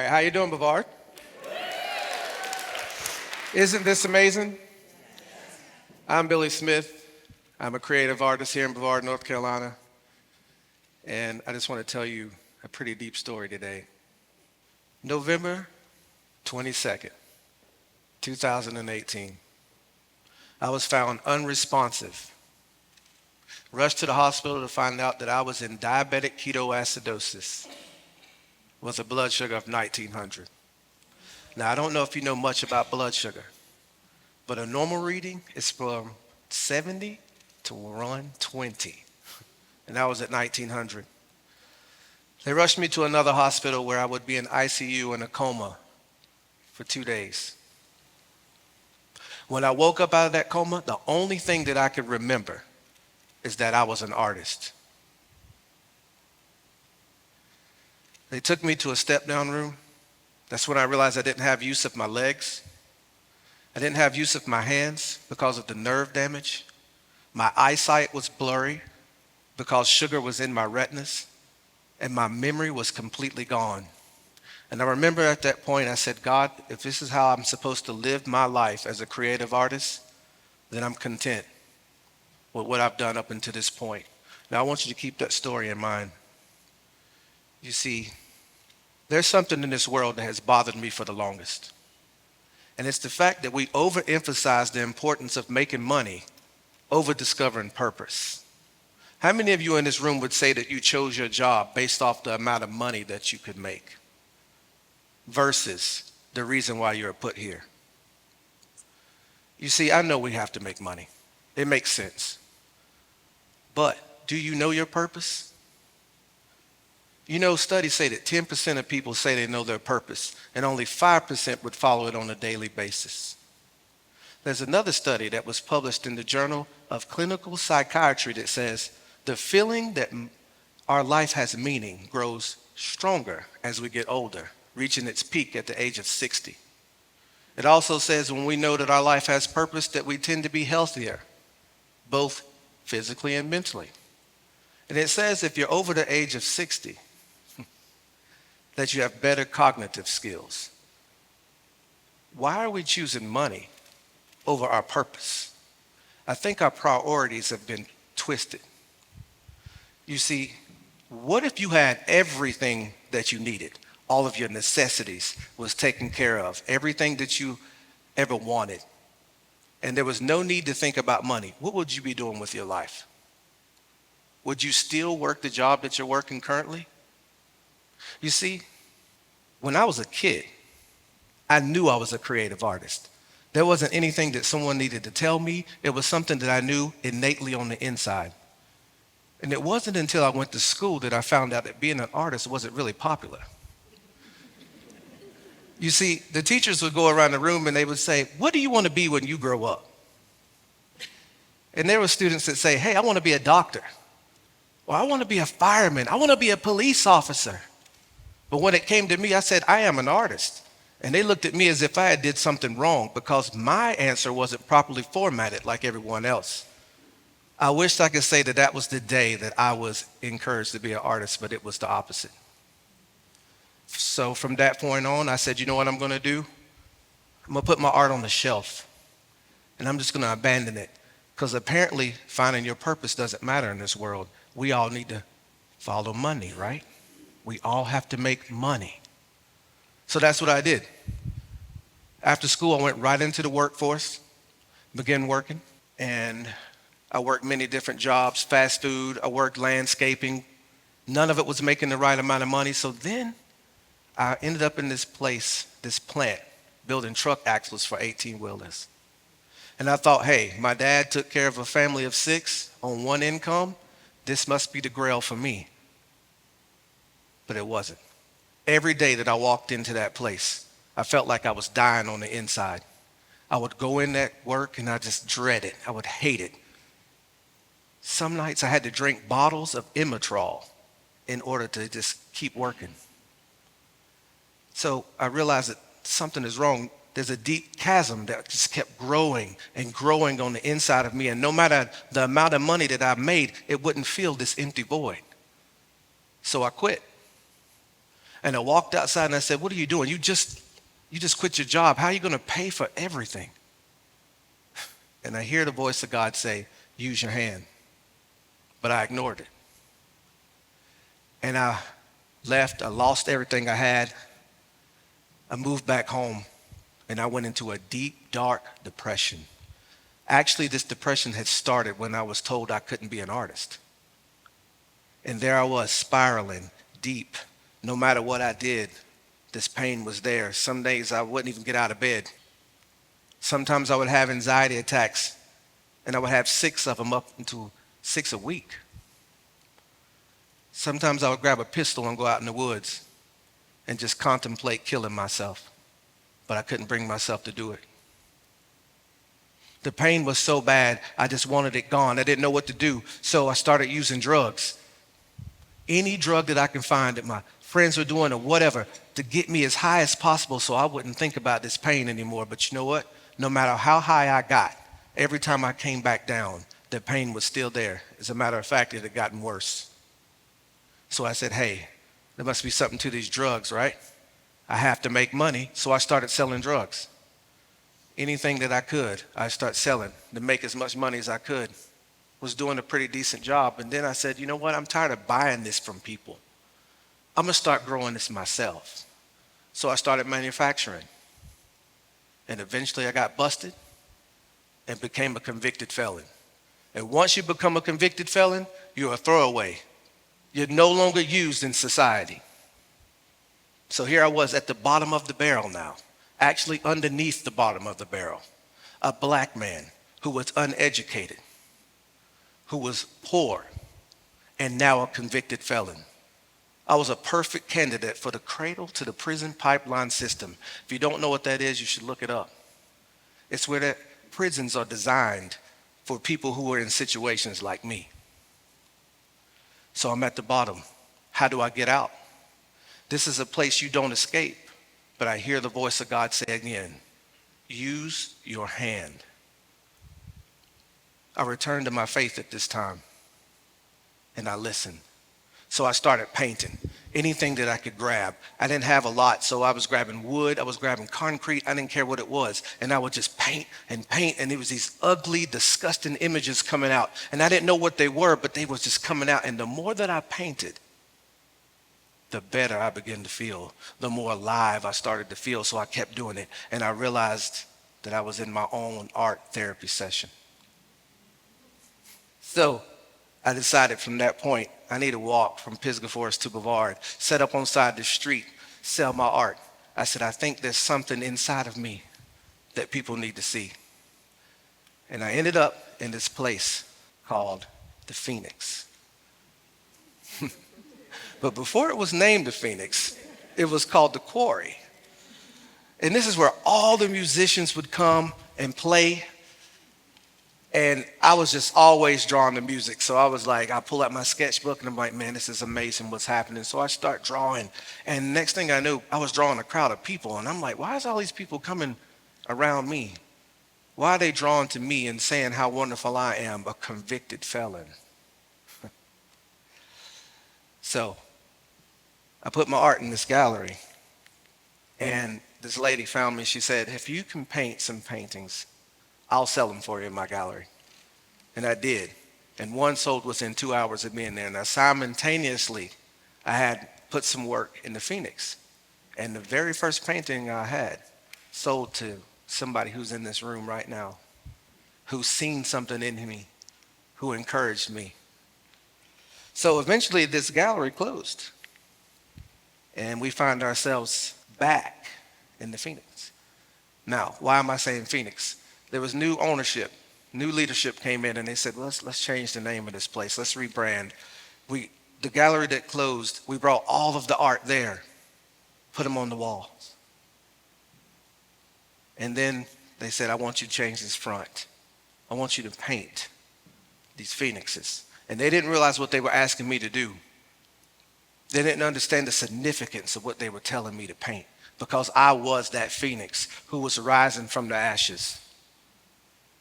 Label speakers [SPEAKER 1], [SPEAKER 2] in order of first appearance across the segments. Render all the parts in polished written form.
[SPEAKER 1] right, how you doing, Brevard? Isn't this amazing? I'm Billy Smith. I'm a creative artist here in Brevard, North Carolina. And I just want to tell you a pretty deep story today. November 22nd, 2018. I was found unresponsive. Rushed to the hospital to find out that I was in diabetic ketoacidosis with a blood sugar of 1900. Now, I don't know if you know much about blood sugar, but a normal reading is from 70 to 120, and I was at 1900. They rushed me to another hospital where I would be in ICU in a coma for 2 days. When I woke up out of that coma, the only thing that I could remember is that I was an artist. They took me to a step-down room. That's when I realized I didn't have use of my legs. I didn't have use of my hands because of the nerve damage. My eyesight was blurry because sugar was in my retinas, and my memory was completely gone. And I remember at that point, I said, God, if this is how I'm supposed to live my life as a creative artist, then I'm content with what I've done up until this point. Now, I want you to keep that story in mind. You see, there's something in this world that has bothered me for the longest. And it's the fact that we overemphasize the importance of making money over discovering purpose. How many of you in this room would say that you chose your job based off the amount of money that you could make versus the reason why you're put here? You see, I know we have to make money. It makes sense. But do you know your purpose? You know, studies say that 10% of people say they know their purpose, and only 5% would follow it on a daily basis. There's another study that was published in the Journal of Clinical Psychiatry that says the feeling that our life has meaning grows stronger as we get older, reaching its peak at the age of 60. It also says when we know that our life has purpose, that we tend to be healthier, both physically and mentally. And it says if you're over the age of 60, that you have better cognitive skills. Why are we choosing money over our purpose? I think our priorities have been twisted. You see, what if you had everything that you needed? All of your necessities was taken care of, everything that you ever wanted, and there was no need to think about money. What would you be doing with your life? Would you still work the job that you're working currently? You see, when I was a kid, I knew I was a creative artist. There wasn't anything that someone needed to tell me. It was something that I knew innately on the inside. And it wasn't until I went to school that I found out that being an artist wasn't really popular. You see, the teachers would go around the room and they would say, what do you want to be when you grow up? And there were students that say, hey, I want to be a doctor. Or I want to be a fireman. I want to be a police officer. But when it came to me, I said, I am an artist. And they looked at me as if I had did something wrong because my answer wasn't properly formatted like everyone else. I wished I could say that that was the day that I was encouraged to be an artist, but it was the opposite. So from that point on, I said, you know what I'm going to do? I'm going to put my art on the shelf, and I'm just going to abandon it because apparently finding your purpose doesn't matter in this world. We all need to follow money, right? We all have to make money. So that's what I did. After school, I went right into the workforce, began working, and I worked many different jobs, fast food, I worked landscaping. None of it was making the right amount of money. So then I ended up in this place, this plant, building truck axles for 18-wheelers. And I thought, hey, my dad took care of a family of 6 on one income. This must be the grail for me. But it wasn't. Every day that I walked into that place, I felt like I was dying on the inside. I would go in that work and I just dread it. I would hate it. Some nights I had to drink bottles of Immatrol in order to just keep working. So I realized that something is wrong. There's a deep chasm that just kept growing and growing on the inside of me. And no matter the amount of money that I made, it wouldn't fill this empty void. So I quit. And I walked outside and I said, what are you doing? You just quit your job. How are you going to pay for everything? And I hear the voice of God say, use your hand. But I ignored it. And I left. I lost everything I had. I moved back home and I went into a deep, dark depression. Actually, this depression had started when I was told I couldn't be an artist. And there I was, spiraling deep. No matter what I did, this pain was there. Some days I wouldn't even get out of bed. Sometimes I would have anxiety attacks, and I would have 6 of them, up into 6 a week. Sometimes I would grab a pistol and go out in the woods and just contemplate killing myself, but I couldn't bring myself to do it. The pain was so bad, I just wanted it gone. I didn't know what to do, so I started using drugs. Any drug that I can find that my friends were doing or whatever to get me as high as possible so I wouldn't think about this pain anymore. But you know what? No matter how high I got, every time I came back down, the pain was still there. As a matter of fact, it had gotten worse. So I said, hey, there must be something to these drugs, right? I have to make money, so I started selling drugs. Anything that I could, I started selling to make as much money as I could. Was doing a pretty decent job. And then I said, you know what? I'm tired of buying this from people. I'm going to start growing this myself. So I started manufacturing. And eventually I got busted and became a convicted felon. And once you become a convicted felon, you're a throwaway. You're no longer used in society. So here I was at the bottom of the barrel now, actually underneath the bottom of the barrel, a black man who was uneducated, who was poor, and now a convicted felon. I was a perfect candidate for the cradle to the prison pipeline system. If you don't know what that is, you should look it up. It's where the prisons are designed for people who are in situations like me. So I'm at the bottom. How do I get out? This is a place you don't escape, but I hear the voice of God say again, use your hand. I returned to my faith at this time, and I listened. So I started painting anything that I could grab. I didn't have a lot, so I was grabbing wood, I was grabbing concrete, I didn't care what it was. And I would just paint, and it was these ugly, disgusting images coming out. And I didn't know what they were, but they was just coming out. And the more that I painted, the better I began to feel, the more alive I started to feel. So I kept doing it, and I realized that I was in my own art therapy session. So I decided from that point, I need to walk from Pisgah Forest to Brevard, set up on the side of the street, sell my art. I said, I think there's something inside of me that people need to see. And I ended up in this place called the Phoenix. But before it was named the Phoenix, it was called the Quarry. And this is where all the musicians would come and play. And I was just always drawn to music. So I was like, I pull out my sketchbook and I'm like, man, this is amazing what's happening. So I start drawing. And next thing I knew, I was drawing a crowd of people. And I'm like, why is all these people coming around me? Why are they drawn to me and saying how wonderful I am, a convicted felon? So I put my art in this gallery. And this lady found me. She said, if you can paint some paintings, I'll sell them for you in my gallery. And I did. And one sold within 2 hours of being there. Now simultaneously, I had put some work in the Phoenix. And the very first painting I had sold to somebody who's in this room right now, who's seen something in me, who encouraged me. So eventually this gallery closed. And we find ourselves back in the Phoenix. Now, why am I saying Phoenix? There was new ownership, new leadership came in, and they said, well, let's change the name of this place. Let's rebrand. The gallery that closed, we brought all of the art there, put them on the walls. And then they said, I want you to change this front. I want you to paint these phoenixes. And they didn't realize what they were asking me to do. They didn't understand the significance of what they were telling me to paint, because I was that phoenix who was rising from the ashes.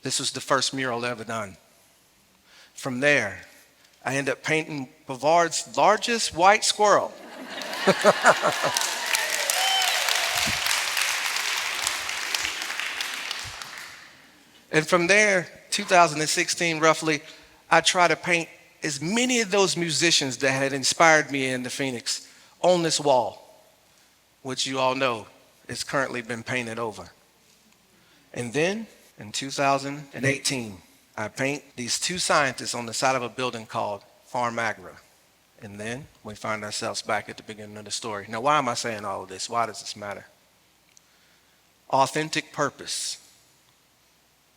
[SPEAKER 1] This was the first mural ever done. From there, I ended up painting Brevard's largest white squirrel. And from there, 2016 roughly, I try to paint as many of those musicians that had inspired me in the Phoenix on this wall, which you all know has currently been painted over. And then in 2018, I paint these two scientists on the side of a building called Farm Agra. And then we find ourselves back at the beginning of the story. Now, why am I saying all of this? Why does this matter? Authentic purpose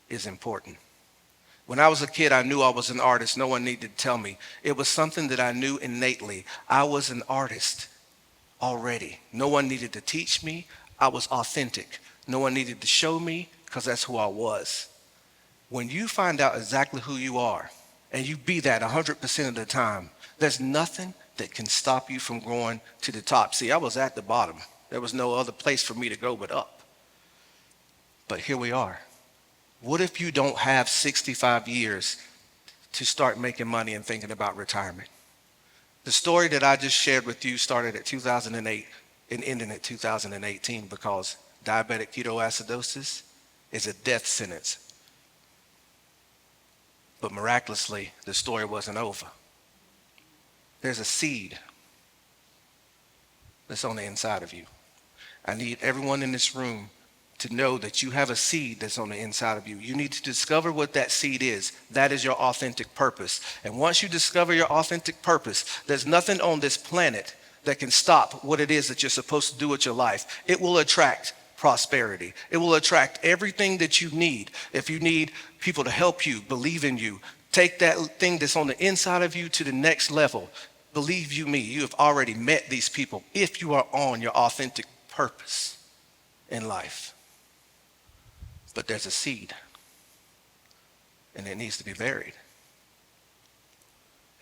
[SPEAKER 1] is important. When I was a kid, I knew I was an artist. No one needed to tell me. It was something that I knew innately. I was an artist already. No one needed to teach me. I was authentic. No one needed to show me because that's who I was. When you find out exactly who you are and you be that 100% of the time, there's nothing that can stop you from going to the top. See, I was at the bottom. There was no other place for me to go but up. But here we are. What if you don't have 65 years to start making money and thinking about retirement? The story that I just shared with you started at 2008 and ended at 2018 because diabetic ketoacidosis is a death sentence. But miraculously, the story wasn't over. There's a seed that's on the inside of you. I need everyone in this room to know that you have a seed that's on the inside of you. You need to discover what that seed is. That is your authentic purpose. And once you discover your authentic purpose, there's nothing on this planet that can stop what it is that you're supposed to do with your life. It will attract prosperity. It will attract everything that you need. If you need people to help you, believe in you, take that thing that's on the inside of you to the next level. Believe you me, you have already met these people if you are on your authentic purpose in life. But there's a seed, and it needs to be buried.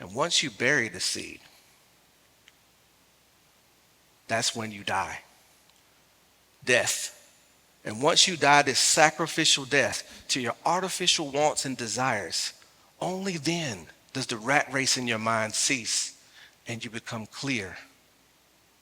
[SPEAKER 1] And once you bury the seed, that's when you die. Death. And once you die this sacrificial death to your artificial wants and desires, only then does the rat race in your mind cease and you become clear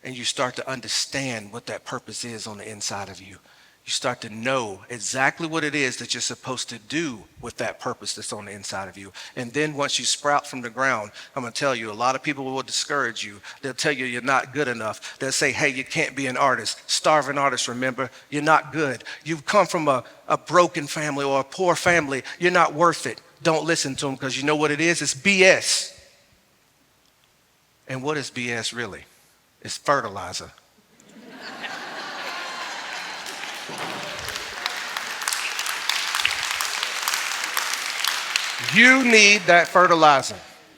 [SPEAKER 1] and you start to understand what that purpose is on the inside of you. You start to know exactly what it is that you're supposed to do with that purpose that's on the inside of you. And then once you sprout from the ground, I'm going to tell you, a lot of people will discourage you. They'll tell you you're not good enough. They'll say, hey, you can't be an artist. Starving artist, remember, you're not good. You've come from a broken family or a poor family. You're not worth it. Don't listen to them because you know what it is? It's BS. And what is BS really? It's fertilizer. You need that fertilizer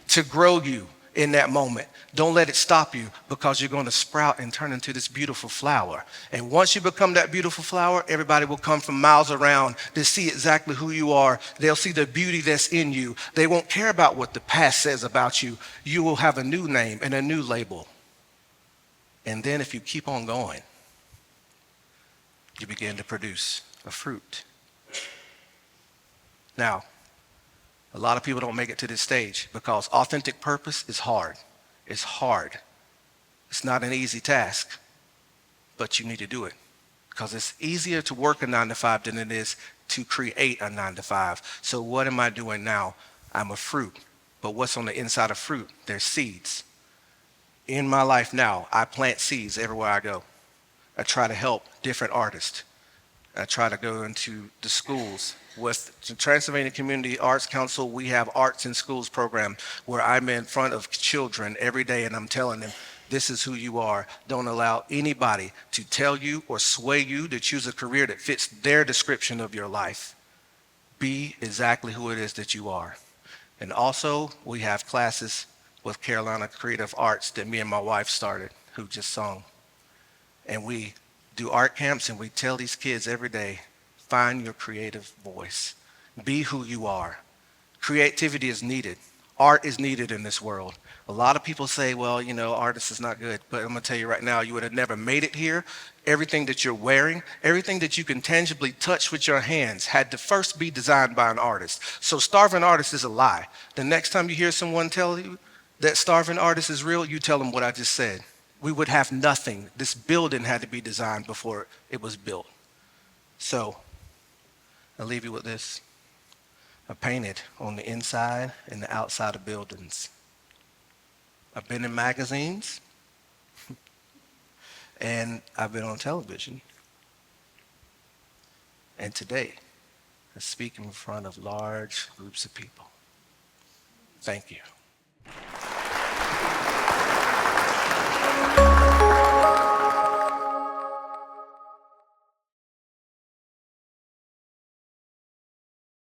[SPEAKER 1] to grow you in that moment. Don't let it stop you because you're going to sprout and turn into this beautiful flower. And once you become that beautiful flower, everybody will come from miles around to see exactly who you are. They'll see the beauty that's in you. They won't care about what the past says about you. You will have a new name and a new label. And then if you keep on going, you begin to produce a fruit. Now, a lot of people don't make it to this stage because authentic purpose is hard. It's hard. It's not an easy task, but you need to do it because it's easier to work a 9-to-5 than it is to create a 9-to-5. So what am I doing now? I'm a fruit, but what's on the inside of fruit? There's seeds. In my life now, I plant seeds everywhere I go. I try to help different artists. I try to go into the schools. With the Transylvania Community Arts Council, we have Arts in Schools program where I'm in front of children every day and I'm telling them, this is who you are. Don't allow anybody to tell you or sway you to choose a career that fits their description of your life. Be exactly who it is that you are. And also, we have classes with Carolina Creative Arts that me and my wife started, who just sung. And we do art camps and we tell these kids every day, find your creative voice. Be who you are. Creativity is needed. Art is needed in this world. A lot of people say, well, you know, artist is not good. But I'm going to tell you right now, you would have never made it here. Everything that you're wearing, everything that you can tangibly touch with your hands had to first be designed by an artist. So starving artist is a lie. The next time you hear someone tell you that starving artist is real, you tell them what I just said. we would have nothing. This building had to be designed before it was built. So I'll leave you with this. I painted on the inside and the outside of buildings. I've been in magazines, and I've been on television. And today, I speak in front of large groups of people. Thank you.